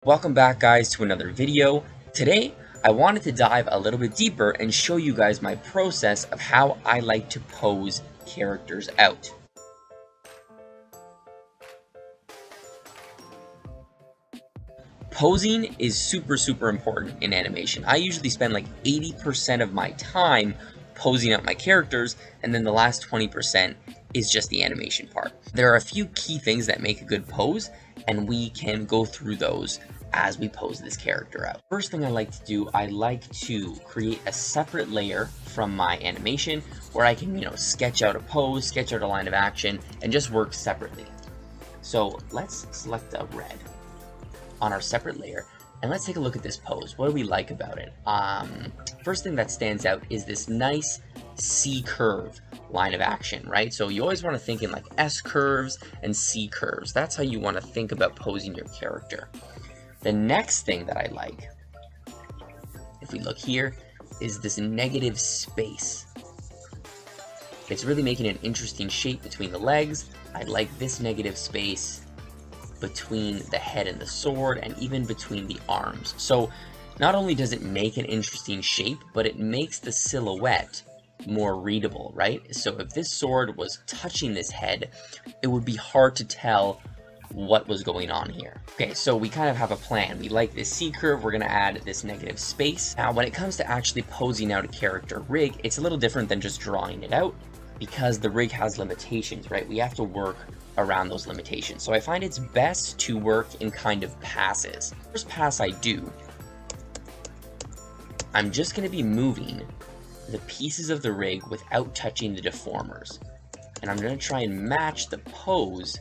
Welcome back, guys, to another video. Today I wanted to dive a little bit deeper and show you guys my process of how I like to pose characters out. Posing is super important in animation. I usually spend like 80% of my time posing out my characters, and then the last 20% is just the animation part. There are a few key things that make a good pose, and we can go through those as we pose this character out. First thing I like to do, I like to create a separate layer from my animation where I can, sketch out a pose, sketch out a line of action, and just work separately. So let's select a red on our separate layer, and let's take a look at this pose. What do we like about it? First thing that stands out is this nice C curve line of action, right? So you always want to think in like S curves and C curves. That's how you want to think about posing your character. The next thing that I like, if we look here, is this negative space. It's really making an interesting shape between the legs. I like this negative space between the head and the sword, and even between the arms. So not only does it make an interesting shape, but it makes the silhouette more readable, right? So if this sword was touching this head, it would be hard to tell what was going on here. Okay, so we kind of have a plan. We like this C curve, we're gonna add this negative space. Now, when it comes to actually posing out a character rig, it's a little different than just drawing it out, because the rig has limitations, right? We have to work around those limitations. So I find it's best to work in kind of passes. First pass I do, I'm just gonna be moving the pieces of the rig without touching the deformers. And I'm gonna try and match the pose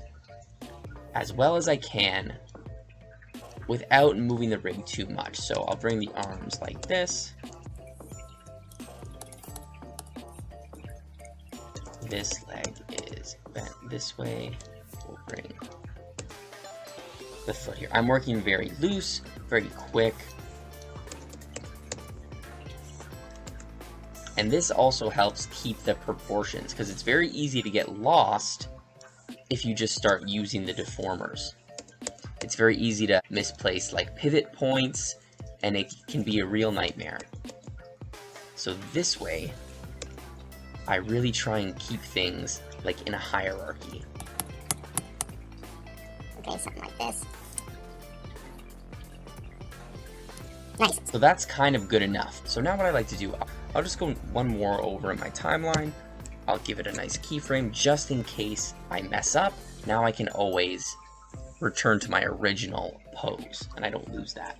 as well as I can without moving the rig too much. So I'll bring the arms like this. This leg is bent this way. We'll bring the foot here. I'm working very loose, very quick. And this also helps keep the proportions, because it's very easy to get lost if you just start using the deformers. It's very easy to misplace like pivot points, and it can be a real nightmare. So this way, I really try and keep things like in a hierarchy. Okay, something like this. Nice. So that's kind of good enough. So now what I like to do, I'll just go one more over in my timeline. I'll give it a nice keyframe just in case I mess up. Now I can always return to my original pose and I don't lose that.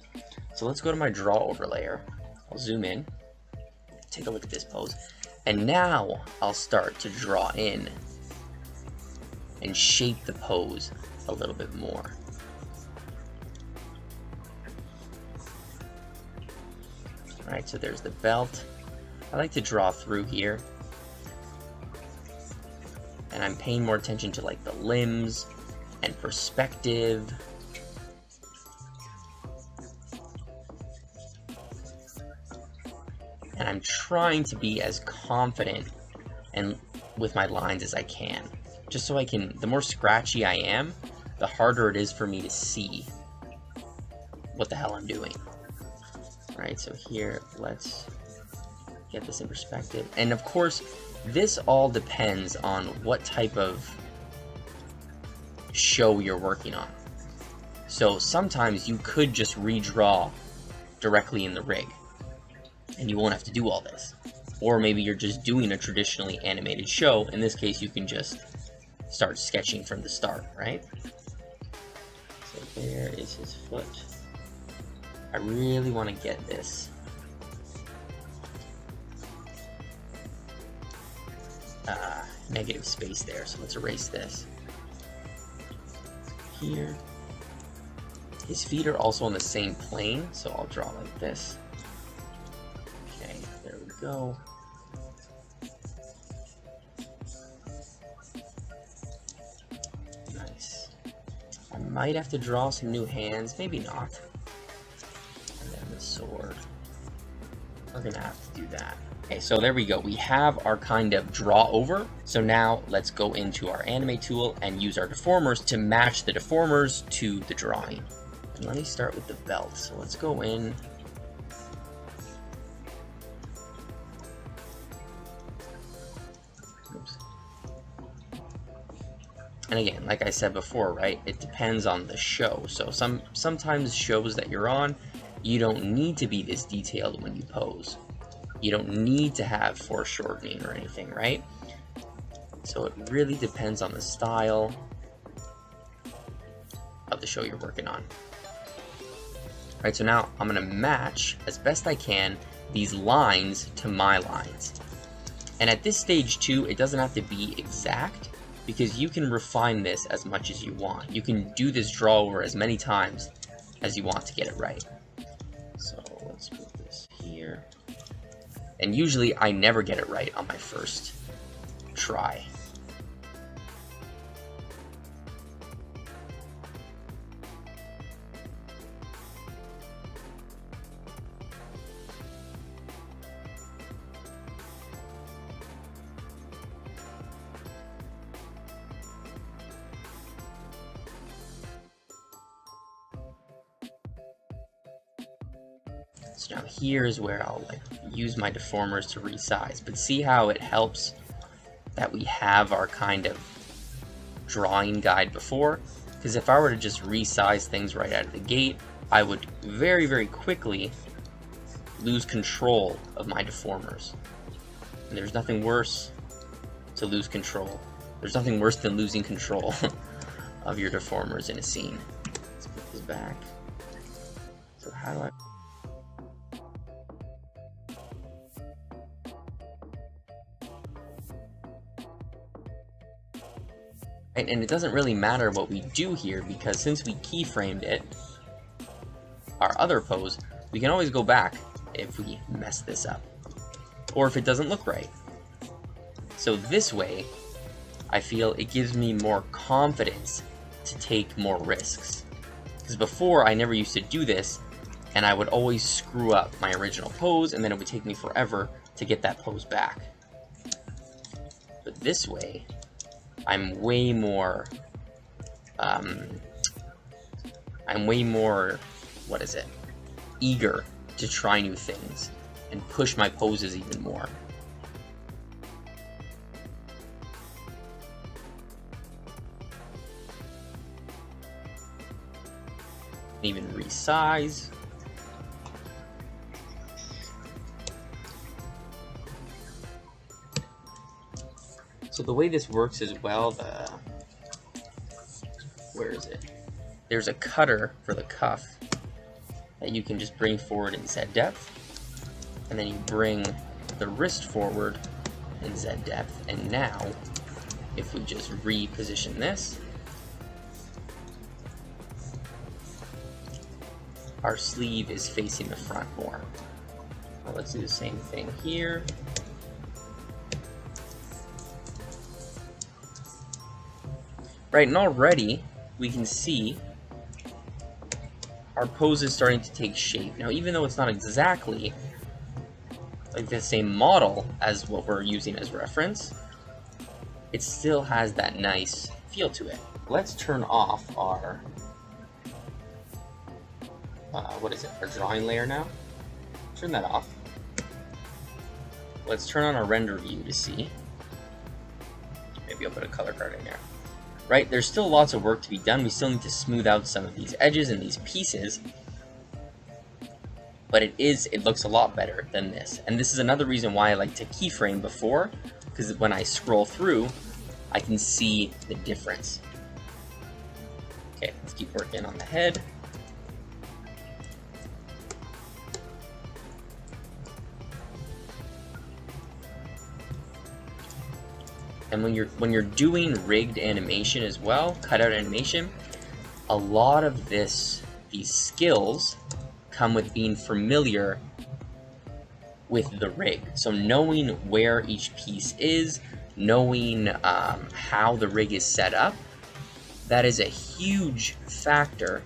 So let's go to my draw over layer. I'll zoom in, take a look at this pose. And now I'll start to draw in and shape the pose a little bit more. Alright, so there's the belt. I like to draw through here. And I'm paying more attention to like the limbs and perspective. And I'm trying to be as confident and with my lines as I can. Just so I can, the more scratchy I am, the harder it is for me to see what the hell I'm doing. Alright, so here, let's get this in perspective. And of course, this all depends on what type of show you're working on. So sometimes you could just redraw directly in the rig, and you won't have to do all this. Or maybe you're just doing a traditionally animated show. In this case, you can just start sketching from the start, right? So there is his foot. I really want to get this negative space there, so let's erase this. Here. His feet are also on the same plane, so I'll draw like this. Okay, there we go. Nice. I might have to draw some new hands, maybe not. And then the sword. We're gonna have to do that. Okay, so there we go. We have our kind of draw over. So now let's go into our animate tool and use our deformers to match the deformers to the drawing. Let me start with the belt. So let's go in. Oops. And again, like I said before, right, it depends on the show. So sometimes shows that you're on, you don't need to be this detailed when you pose. You don't need to have foreshortening or anything, right? So it really depends on the style of the show you're working on. All right, so now I'm gonna match, as best I can, these lines to my lines. And at this stage too, it doesn't have to be exact, because you can refine this as much as you want. You can do this draw over as many times as you want to get it right. So let's put this here. And usually I never get it right on my first try. So now here's where I'll use my deformers to resize, but see how it helps that we have our kind of drawing guide before? Because if I were to just resize things right out of the gate, I would very, very quickly lose control of my deformers. And there's nothing worse to lose control. There's nothing worse than losing control of your deformers in a scene. Let's put this back. So how do I... And it doesn't really matter what we do here, because since we keyframed it, our other pose, we can always go back if we mess this up, or if it doesn't look right. So this way, I feel it gives me more confidence to take more risks. Because before, I never used to do this, and I would always screw up my original pose, and then it would take me forever to get that pose back. But this way, I'm way more, what is it, eager to try new things and push my poses even more. Even resize. So the way this works as well, where is it? There's a cutter for the cuff that you can just bring forward in Z depth, and then you bring the wrist forward in Z depth. And now, if we just reposition this, our sleeve is facing the front more. Well, let's do the same thing here. Right, and already we can see our pose is starting to take shape. Now, even though it's not exactly like the same model as what we're using as reference, it still has that nice feel to it. Let's turn off our, our drawing layer now. Turn that off. Let's turn on our render view to see. Maybe I'll put a color card in there. Right, there's still lots of work to be done. We still need to smooth out some of these edges and these pieces, but it looks a lot better than this. And this is another reason why I like to keyframe before, because when I scroll through, I can see the difference. Okay, let's keep working on the head. And when you're doing rigged animation as well, cutout animation, a lot of these skills come with being familiar with the rig. So knowing where each piece is, knowing how the rig is set up, that is a huge factor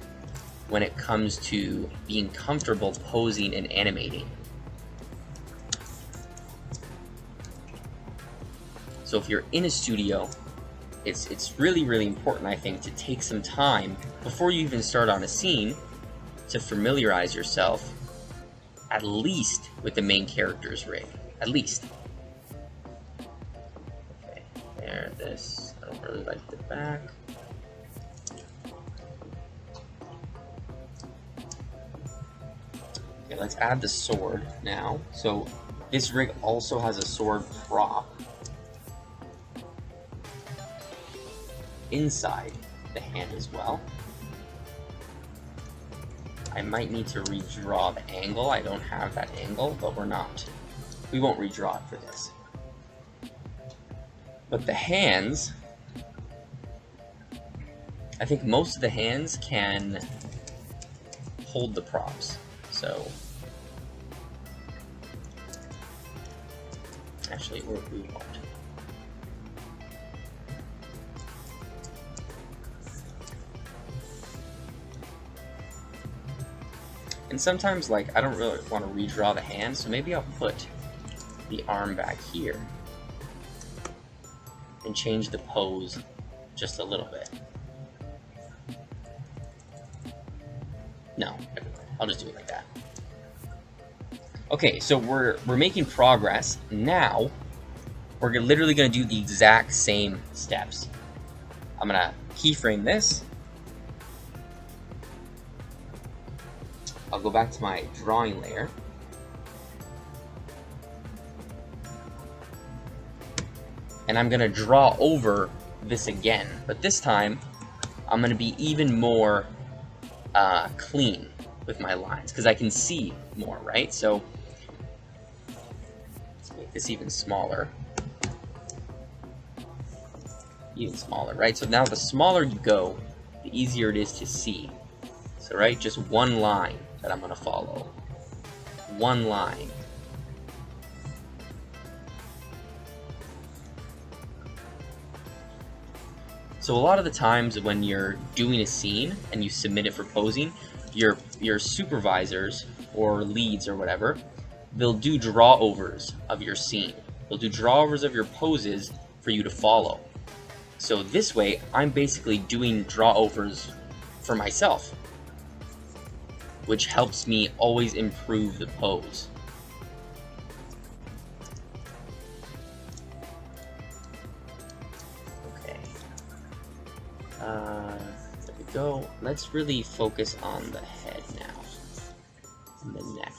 when it comes to being comfortable posing and animating. So if you're in a studio, it's really, really important, I think, to take some time before you even start on a scene to familiarize yourself at least with the main character's rig. At least. Okay, there, this. I don't really like the back. Okay, let's add the sword now. So this rig also has a sword prop inside the hand as well. I might need to redraw the angle. I don't have that angle, but we won't redraw it for this. But the hands, I think most of the hands can hold the props. So actually, we won't. And sometimes, like, I don't really want to redraw the hand, so maybe I'll put the arm back here and change the pose just a little bit. No, I'll just do it like that. Okay, so we're making progress. Now, we're literally going to do the exact same steps. I'm going to keyframe this. I'll go back to my drawing layer. And I'm going to draw over this again. But this time, I'm going to be even more clean with my lines, because I can see more, right? So, let's make this even smaller. Even smaller, right? So now the smaller you go, the easier it is to see. So, right, just one line that I'm going to follow. One line. So a lot of the times when you're doing a scene and you submit it for posing, your supervisors or leads or whatever, they'll do draw-overs of your scene. They'll do draw-overs of your poses for you to follow. So this way, I'm basically doing draw-overs for myself, which helps me always improve the pose. Okay. There we go. Let's really focus on the head now, and the neck.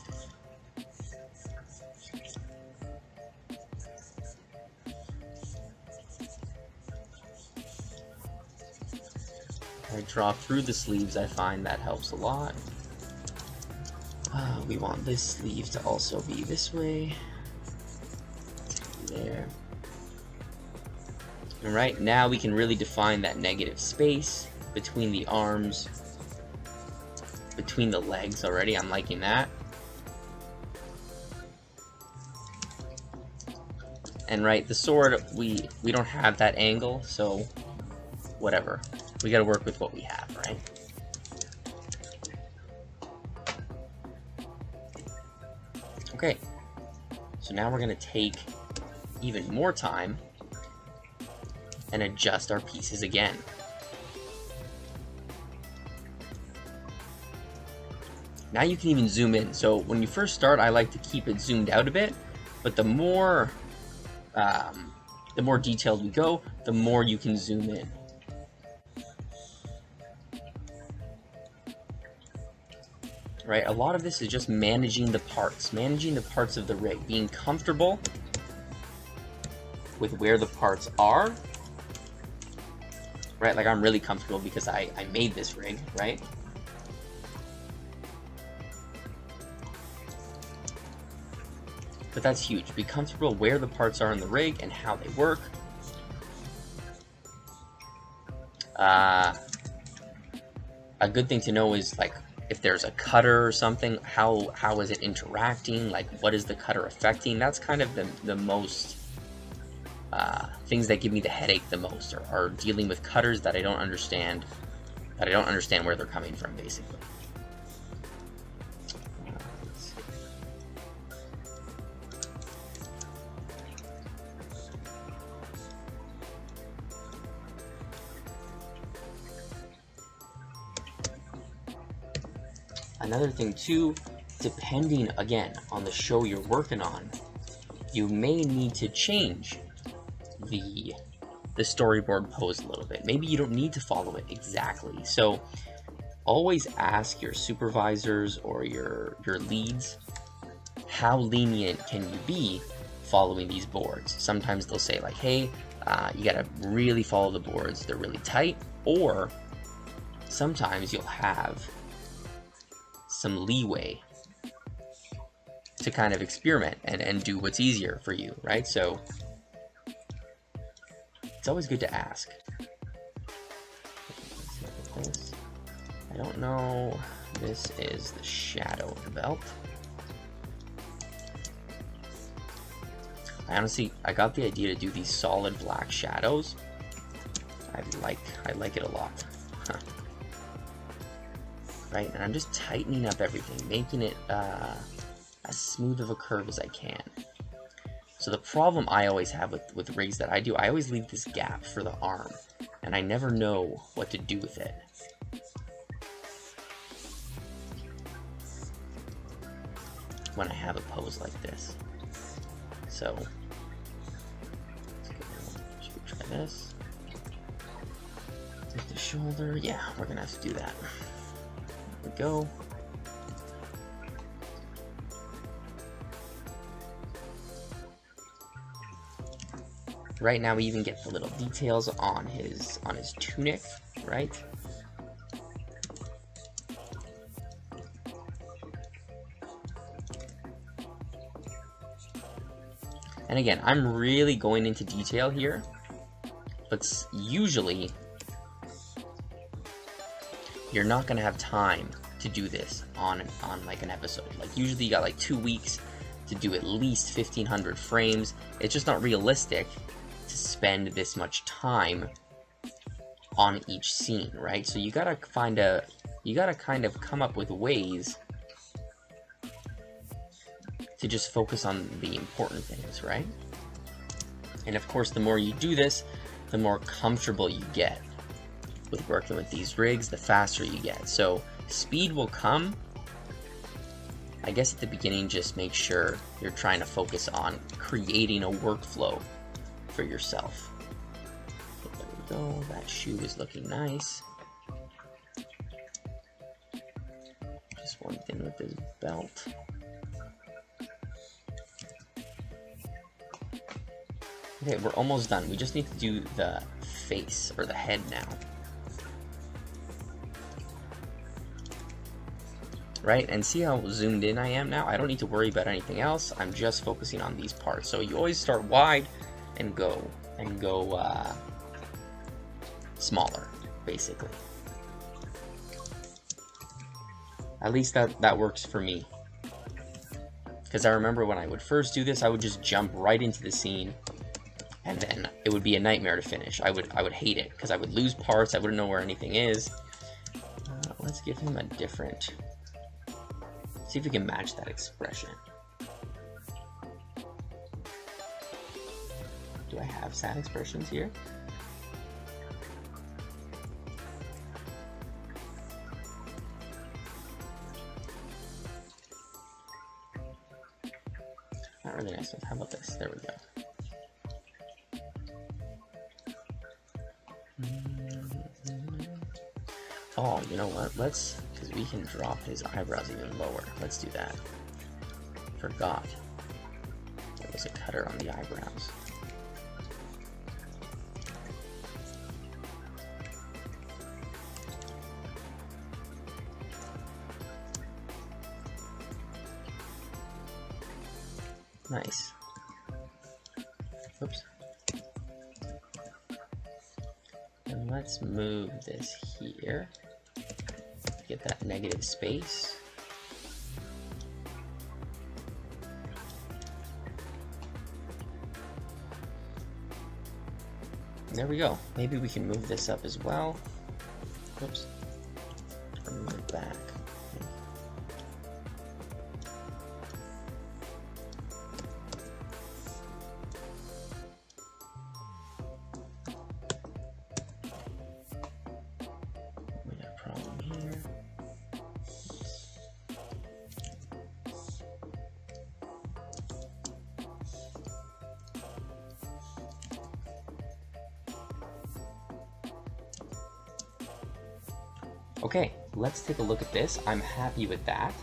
I draw through the sleeves. I find that helps a lot. We want this sleeve to also be this way. There. Alright, now we can really define that negative space between the arms, between the legs already. I'm liking that. And right, the sword, we don't have that angle, so whatever. We gotta work with what we have, right? Okay, so now we're going to take even more time and adjust our pieces again. Now you can even zoom in. So when you first start, I like to keep it zoomed out a bit, but the more detailed we go, the more you can zoom in. Right, a lot of this is just managing the parts of the rig, being comfortable with where the parts are. Right, like I'm really comfortable because I made this rig, right? But that's huge. Be comfortable where the parts are in the rig and how they work. A good thing to know is, like, if there's a cutter or something, how is it interacting? Like, what is the cutter affecting? That's kind of the most things that give me the headache the most, are dealing with cutters that I don't understand, where they're coming from, basically. Let's see. Another thing too, depending again on the show you're working on, you may need to change the storyboard pose a little bit. Maybe you don't need to follow it exactly. So always ask your supervisors or your leads, how lenient can you be following these boards? Sometimes they'll say like, hey, you gotta really follow the boards, they're really tight. Or sometimes you'll have some leeway to kind of experiment and do what's easier for you, right? So it's always good to ask. I don't know, this is the shadow of the belt. I got the idea to do these solid black shadows. I like it a lot. Huh. Right, and I'm just tightening up everything, making it as smooth of a curve as I can. So the problem I always have with rigs that I do, I always leave this gap for the arm, and I never know what to do with it. When I have a pose like this. So, should we try this? Take the shoulder, yeah, we're gonna have to do that. There we go. Right now we even get the little details on his tunic, right? And again, I'm really going into detail here, but usually you're not gonna have time to do this on like an episode. Like usually you got like 2 weeks to do at least 1,500 frames. It's just not realistic to spend this much time on each scene, right? So you gotta kind of come up with ways to just focus on the important things, right? And of course, the more you do this, the more comfortable you get with working with these rigs, the faster you get. So speed will come. I guess at the beginning, just make sure you're trying to focus on creating a workflow for yourself. There we go, that shoe is looking nice. Just one thing with this belt. Okay, we're almost done. We just need to do the face, or the head now. Right, and see how zoomed in I am now? I don't need to worry about anything else. I'm just focusing on these parts. So you always start wide and go smaller, basically. At least that works for me. Because I remember when I would first do this, I would just jump right into the scene, and then it would be a nightmare to finish. I would hate it because I would lose parts. I wouldn't know where anything is. Let's give him a different. See if we can match that expression. Do I have sad expressions here? Not really nice one. How about this? There we go. Oh, you know what? Let's, because we can drop his eyebrows even lower. Let's do that. Forgot. There was a cutter on the eyebrows. Nice. Oops. And let's move this here. Get that negative space. There we go. Maybe we can move this up as well. Oops. Or move it back. We got a problem here. Okay, let's take a look at this. I'm happy with that.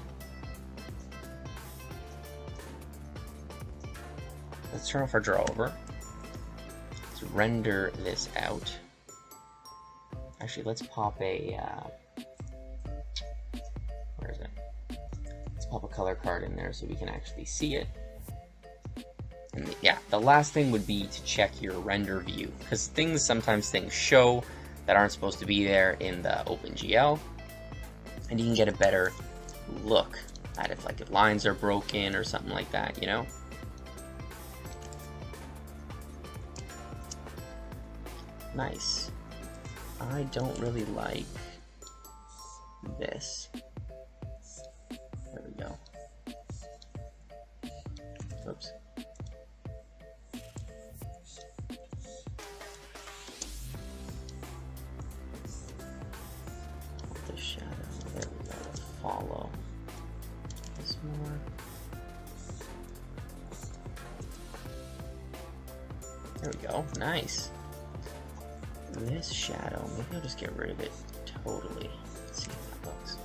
Let's turn off our drawover. Let's render this out. Actually, let's pop a, where is it? Let's pop a color card in there so we can actually see it. And yeah, the last thing would be to check your render view, because sometimes things show that aren't supposed to be there in the OpenGL, and you can get a better look at if lines are broken or something like that, you know? Nice. I don't really like this. There we go. Oops. The shadow. There we go. Follow this more. There we go. Nice. This shadow, maybe I'll just get rid of it totally. Let's see how that looks.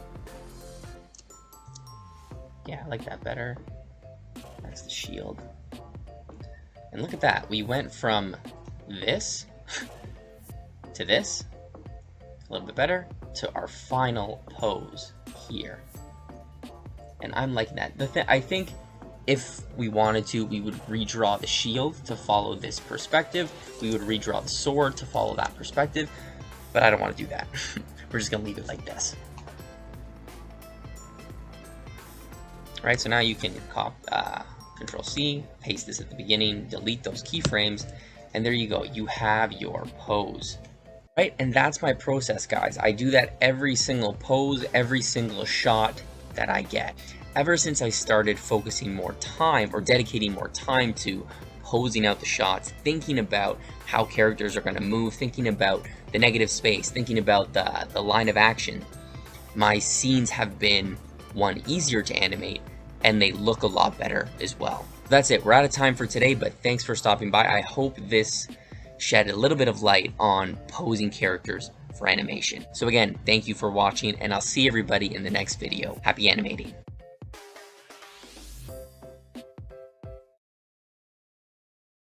Yeah, I like that better. That's the shield. And look at that. We went from this to this, a little bit better, to our final pose here. And I'm liking that. I think if we wanted to, we would redraw the shield to follow this perspective. We would redraw the sword to follow that perspective, but I don't want to do that. We're just gonna leave it like this. All right, so now you can Control C, paste this at the beginning, delete those keyframes, and there you go. You have your pose. Right, and that's my process, guys. I do that every single pose, every single shot that I get. Ever since I started focusing more time or dedicating more time to posing out the shots, thinking about how characters are going to move, thinking about the negative space, thinking about the line of action, my scenes have been, one, easier to animate, and they look a lot better as well. That's it. We're out of time for today, but thanks for stopping by. I hope this shed a little bit of light on posing characters for animation. So again, thank you for watching, and I'll see everybody in the next video. Happy animating.